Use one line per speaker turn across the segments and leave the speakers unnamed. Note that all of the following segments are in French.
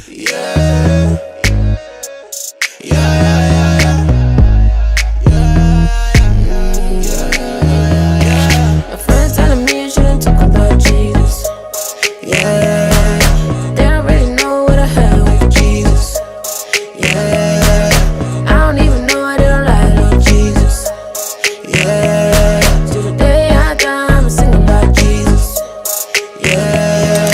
Yeah. My friends telling me you shouldn't talk about Jesus. Yeah, they don't really know what I had with Jesus. Yeah, I don't even know why they don't like Lord Jesus. Yeah, till the day I die, I'ma sing about Jesus. Yeah,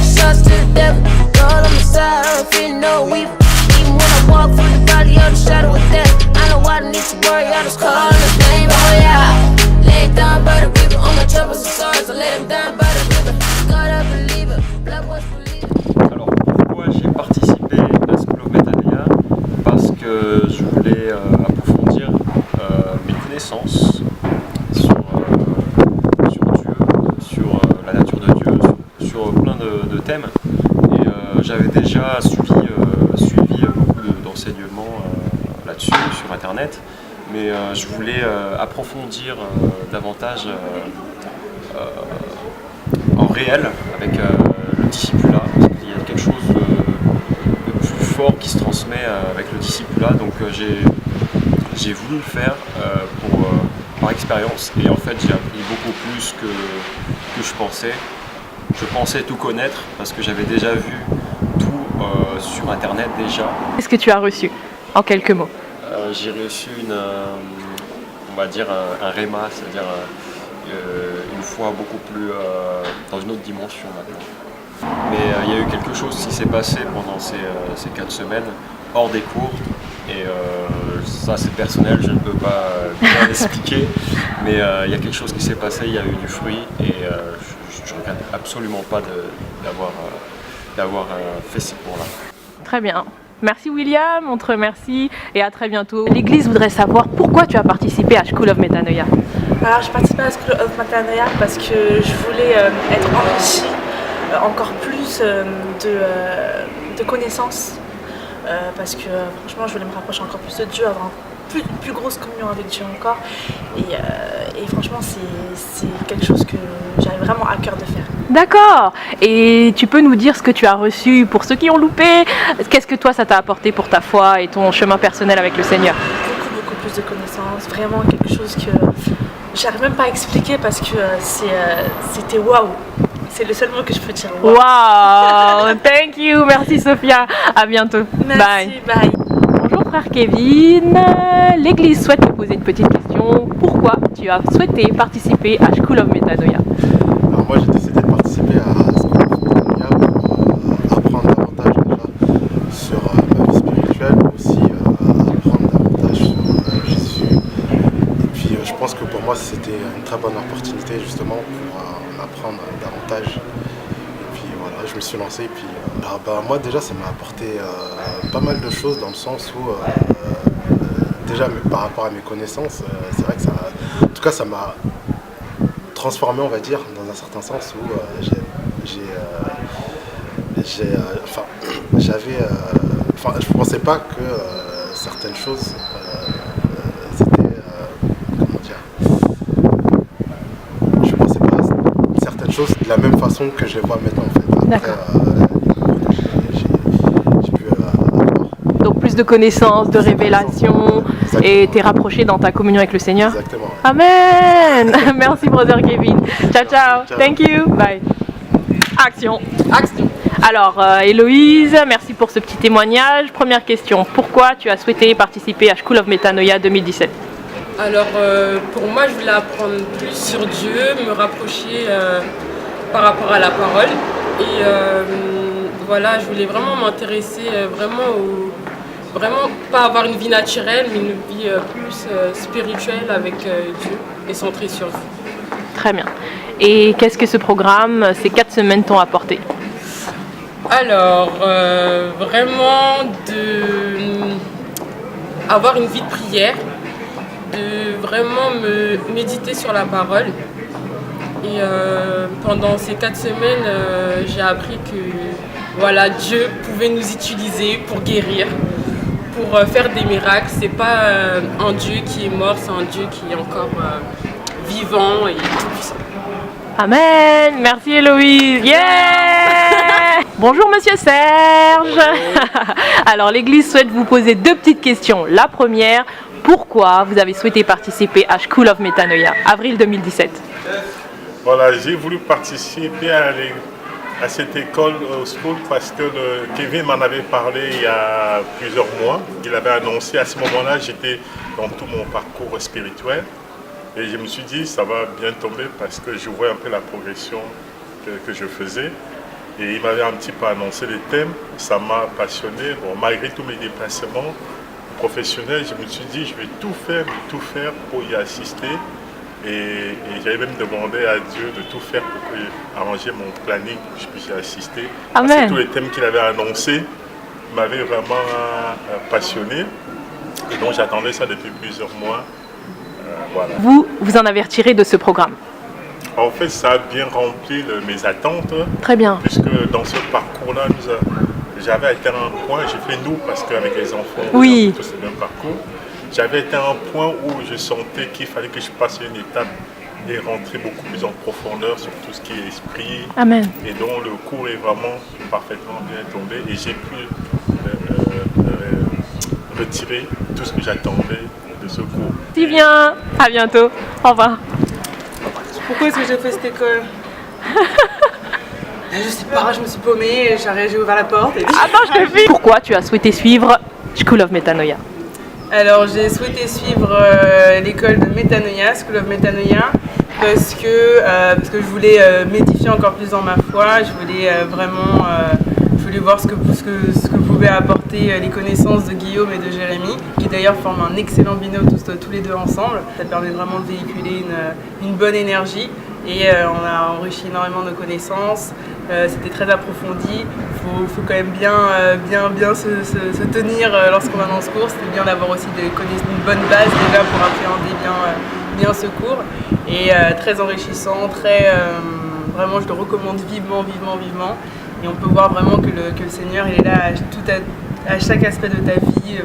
shots to the devil, God on my side, I don't feel no evil. Even when I walk through the valley of the shadow of death, I know I don't need to worry, I just call His name. Oh yeah, lay down by the river, all my troubles and sorrows, I lay them down by the river. God, I believe it, blood was relieving.
Alors pourquoi j'ai participé à School of Metanoia? Parce que je voulais approfondir mes connaissances sur Dieu, sur la nature de Dieu, sur plein de thèmes. Et j'avais déjà suivi beaucoup d'enseignements là-dessus, sur internet, mais je voulais approfondir davantage en réel avec le discipulat, parce qu'il y a quelque chose de plus fort qui se transmet avec le discipulat, donc j'ai voulu le faire par expérience, et en fait j'ai appris beaucoup plus que je pensais. Je pensais tout connaître parce que j'avais déjà vu tout sur internet déjà.
Qu'est-ce que tu as reçu en quelques mots?
J'ai reçu on va dire un réma, c'est-à-dire une foi beaucoup plus dans une autre dimension maintenant. Mais il y a eu quelque chose qui s'est passé pendant ces 4 semaines hors des cours, et ça c'est personnel, je ne peux pas bien l'expliquer, mais il y a quelque chose qui s'est passé, il y a eu du fruit, et je ne regrette absolument pas d'avoir fait ces cours-là.
Très bien. Merci William, on te remercie et à très bientôt. L'église voudrait savoir pourquoi tu as participé à School of Metanoia.
Alors j'ai participé à School of Metanoia parce que je voulais être enrichie encore plus de connaissances, parce que franchement je voulais me rapprocher encore plus de Dieu, avoir une plus grosse communion avec Dieu encore, et franchement c'est quelque chose que j'avais vraiment à cœur de faire.
D'accord. Et tu peux nous dire ce que tu as reçu pour ceux qui ont loupé? Qu'est-ce que toi ça t'a apporté pour ta foi et ton chemin personnel avec le Seigneur?
Beaucoup plus de connaissances, vraiment quelque chose que j'arrive même pas à expliquer parce que c'était waouh. C'est le seul mot que je peux dire.
Wow, thank you, merci Sophia, à bientôt.
Merci, bye.
Bonjour frère Kevin, l'église souhaite te poser une petite question. Pourquoi tu as souhaité participer à School of Metanoia?
Alors moi j'ai décidé de participer à School of Metanoia pour apprendre davantage déjà sur ma vie spirituelle, mais aussi apprendre davantage sur Jésus. Et puis je pense que pour moi c'était une très bonne opportunité justement pour en apprendre davantage. Et puis voilà, je me suis lancé, et puis moi déjà ça m'a apporté pas mal de choses, dans le sens où déjà par rapport à mes connaissances, c'est vrai que ça, en tout cas ça m'a transformé, on va dire, dans un certain sens où je pensais pas que certaines choses c'était comment dire, je pensais pas certaines choses de la même façon que je les vois maintenant en fait. Après, j'ai pu avoir
donc plus de connaissances, de révélations, et t'es rapproché dans ta communion avec le Seigneur.
Exactement.
Amen. Merci brother Kevin. Ciao ciao. Thank you. Bye. Action. Alors Héloïse, merci pour ce petit témoignage. Première question, pourquoi tu as souhaité participer à School of Metanoia 2017?
Alors pour moi je voulais apprendre plus sur Dieu, me rapprocher par rapport à la parole, et voilà, je voulais vraiment m'intéresser vraiment pas avoir une vie naturelle, mais une vie plus spirituelle avec Dieu et centrée sur Dieu.
Très bien. Et qu'est-ce que ce programme, ces 4 semaines t'ont apporté?
Alors, vraiment avoir une vie de prière, de vraiment méditer sur la parole. Et pendant ces 4 semaines, j'ai appris que voilà, Dieu pouvait nous utiliser pour guérir, pour faire des miracles. C'est pas un Dieu qui est mort, c'est un Dieu qui est encore vivant et tout puissant.
Amen. Merci Héloïse. Yeah. Bonjour Monsieur Serge. Alors l'Église souhaite vous poser deux petites questions. La première, pourquoi vous avez souhaité participer à School of Metanoia, avril 2017?
Voilà, j'ai voulu participer à cette école au school parce que Kevin m'en avait parlé il y a plusieurs mois. Il avait annoncé, à ce moment-là, j'étais dans tout mon parcours spirituel. Et je me suis dit, ça va bien tomber parce que je vois un peu la progression que je faisais. Et il m'avait un petit peu annoncé les thèmes. Ça m'a passionné. Bon, malgré tous mes déplacements professionnels, je me suis dit, je vais tout faire pour y assister. Et j'avais même demandé à Dieu de tout faire pour arranger mon planning, pour que je puisse y assister.
Amen.
Parce que tous les thèmes qu'il avait annoncés m'avaient vraiment passionné. Et donc j'attendais ça depuis plusieurs mois. Voilà.
Vous en avez retiré de ce programme?
En fait, ça a bien rempli mes attentes.
Très bien.
Puisque dans ce parcours-là, j'avais atteint un point, j'ai fait nous, parce qu'avec les enfants,
oui,
tous le même parcours. J'avais atteint un point où je sentais qu'il fallait que je passe une étape et rentrer beaucoup plus en profondeur sur tout ce qui est esprit.
Amen.
Et donc le cours est vraiment parfaitement bien tombé et j'ai pu retirer tout ce que j'attendais de ce cours.
Si bien, à bientôt. Au revoir.
Pourquoi est-ce que j'ai fait cette école? Je sais pas, je me suis paumée, j'ai ouvert la porte. Et...
Attends, je te file. Pourquoi tu as souhaité suivre School of Metanoia?
Alors j'ai souhaité suivre l'école de Metanoia, School of Metanoia, parce que je voulais m'édifier encore plus dans ma foi, je voulais vraiment voir ce que pouvaient apporter les connaissances de Guillaume et de Jérémy, qui d'ailleurs forment un excellent binôme tous les deux ensemble. Ça permet vraiment de véhiculer une bonne énergie et on a enrichi énormément nos connaissances. C'était très approfondi. Il faut quand même bien se tenir lorsqu'on va dans ce cours. C'était bien d'avoir aussi une bonne base déjà pour appréhender bien ce cours. Et très enrichissant, vraiment je le recommande vivement. Et on peut voir vraiment que le Seigneur il est là à chaque aspect de ta vie,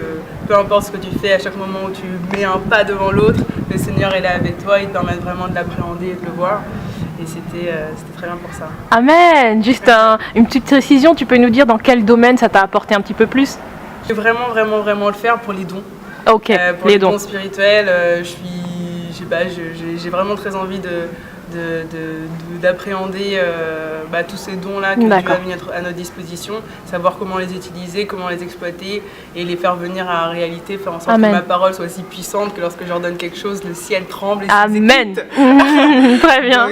peu importe ce que tu fais, à chaque moment où tu mets un pas devant l'autre, le Seigneur est là avec toi, il te permet vraiment de l'appréhender et de le voir. Et c'était très bien pour ça.
Amen. Juste une petite précision, tu peux nous dire dans quel domaine ça t'a apporté un petit peu plus?
Je vais vraiment le faire pour les dons.
Ok,
pour les dons spirituels, j'ai vraiment très envie d'appréhender tous ces dons-là que Dieu a mis à notre disposition, savoir comment les utiliser, comment les exploiter et les faire venir à la réalité, faire en sorte que ma parole soit aussi puissante que lorsque je leur donne quelque chose, le ciel tremble et
Amen. Très bien.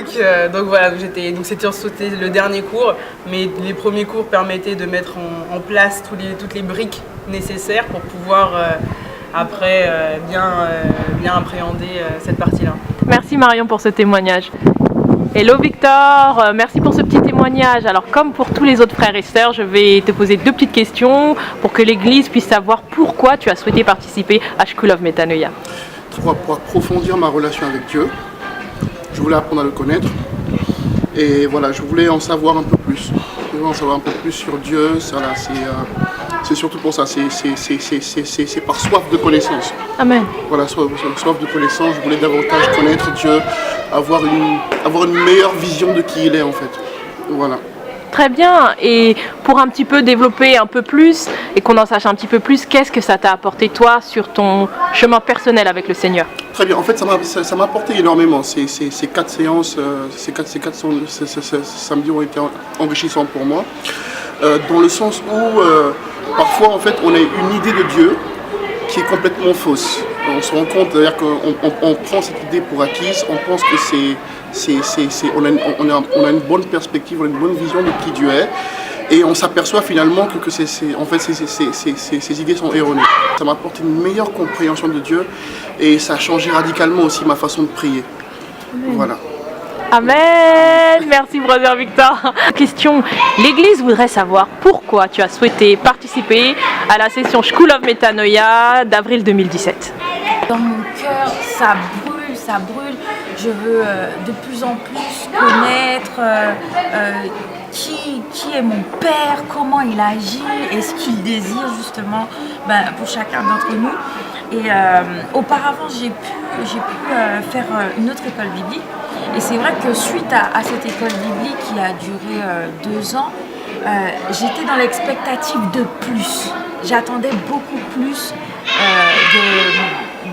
Donc voilà, c'était le dernier cours, mais les premiers cours permettaient de mettre en place toutes les briques nécessaires pour pouvoir après bien appréhender cette partie-là.
Merci Marion pour ce témoignage. Hello Victor, merci pour ce petit témoignage. Alors comme pour tous les autres frères et sœurs, je vais te poser deux petites questions pour que l'Église puisse savoir pourquoi tu as souhaité participer à School of Metanoia.
Pour approfondir ma relation avec Dieu, je voulais apprendre à le connaître et voilà, je voulais en savoir un peu plus. Je voulais en savoir un peu plus sur Dieu, c'est surtout pour ça, c'est par soif de connaissance.
Amen.
Voilà, soif de connaissance, je voulais davantage connaître Dieu, avoir une meilleure vision de qui il est en fait. Voilà.
Très bien, et pour un petit peu développer un peu plus et qu'on en sache un petit peu plus, qu'est-ce que ça t'a apporté toi sur ton chemin personnel avec le Seigneur?
Très bien, en fait ça m'a apporté énormément, ces 4 séances, ces quatre samedis ont été enrichissants pour moi, dans le sens où parfois en fait on a une idée de Dieu qui est complètement fausse. On se rend compte, c'est-à-dire qu'on prend cette idée pour acquise, on pense que on a une bonne perspective, on a une bonne vision de qui Dieu est, et on s'aperçoit finalement que ces idées sont erronées. Ça m'a apporté une meilleure compréhension de Dieu et ça a changé radicalement aussi ma façon de prier. Amen. Voilà.
Amen. Merci brother Victor. Question, l'Église voudrait savoir pourquoi tu as souhaité participer à la session School of Metanoia d'avril 2017.
Dans mon cœur, ça brûle. Je veux de plus en plus connaître qui est mon Père, comment il agit et ce qu'il désire justement pour chacun d'entre nous. Et auparavant, j'ai pu faire une autre école biblique. Et c'est vrai que suite à cette école biblique qui a duré 2 ans, j'étais dans l'expectative de plus. J'attendais beaucoup plus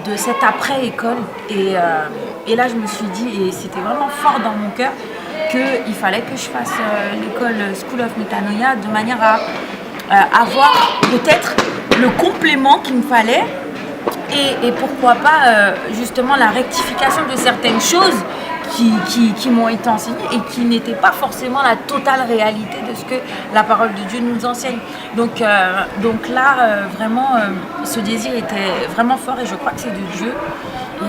de cette après-école. Et là, je me suis dit, et c'était vraiment fort dans mon cœur, qu'il fallait que je fasse l'école School of Metanoia de manière à avoir peut-être le complément qu'il me fallait et pourquoi pas justement la rectification de certaines choses qui m'ont été enseignées et qui n'étaient pas forcément la totale réalité de ce que la parole de Dieu nous enseigne. Donc là, vraiment, ce désir était vraiment fort et je crois que c'est de Dieu.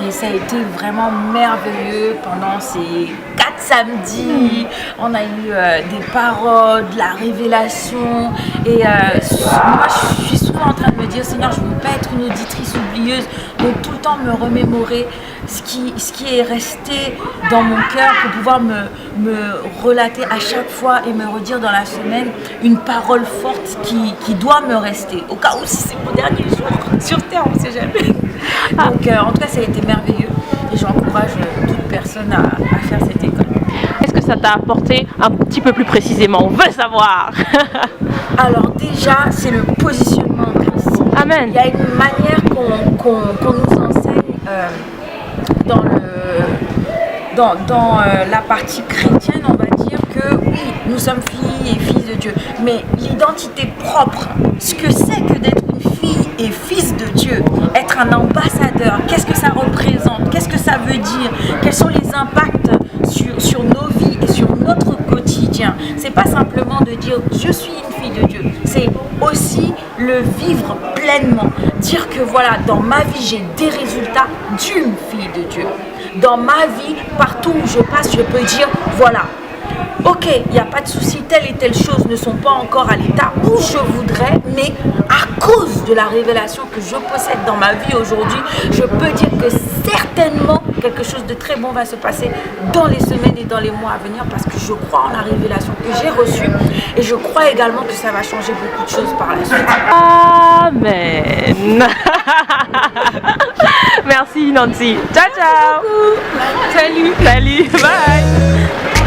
Et ça a été vraiment merveilleux pendant ces 4 samedis. On a eu des paroles, de la révélation. Et moi, je suis souvent en train de me dire, Seigneur, je ne veux pas être une auditrice oublieuse. Donc tout le temps me remémorer ce qui est resté dans mon cœur pour pouvoir me relater à chaque fois et me redire dans la semaine une parole forte qui doit me rester. Au cas où si c'est mon dernier jour sur terre, on ne sait jamais. Donc en tout cas, ça a été merveilleux et j'encourage toute personne à faire cette école.
Est-ce que ça t'a apporté un petit peu plus précisément? On veut savoir.
Alors déjà, c'est le positionnement en Christ.
Amen.
Il y a une manière qu'on nous enseigne dans la partie chrétienne, on va dire que oui, nous sommes filles et fils de Dieu, mais l'identité propre, ce que c'est que d'être une fille et fils de Dieu, être un ambassadeur, qu'est-ce que ça représente, qu'est-ce que ça veut dire, quels sont les impacts sur nos vies et sur notre quotidien. C'est pas simplement de dire je suis une fille de Dieu, c'est aussi le vivre pleinement, dire que voilà, dans ma vie j'ai des résultats d'une fille de Dieu. Dans ma vie, partout où je passe, je peux dire voilà, ok, il n'y a pas de souci, telle et telle chose ne sont pas encore à l'état où je voudrais, mais à cause de la révélation que je possède dans ma vie aujourd'hui, je peux dire que certainement quelque chose de très bon va se passer dans les semaines et dans les mois à venir parce que je crois en la révélation que j'ai reçue et je crois également que ça va changer beaucoup de choses par la suite.
Amen. Merci Nancy. Ciao ciao. Salut. Salut. Bye.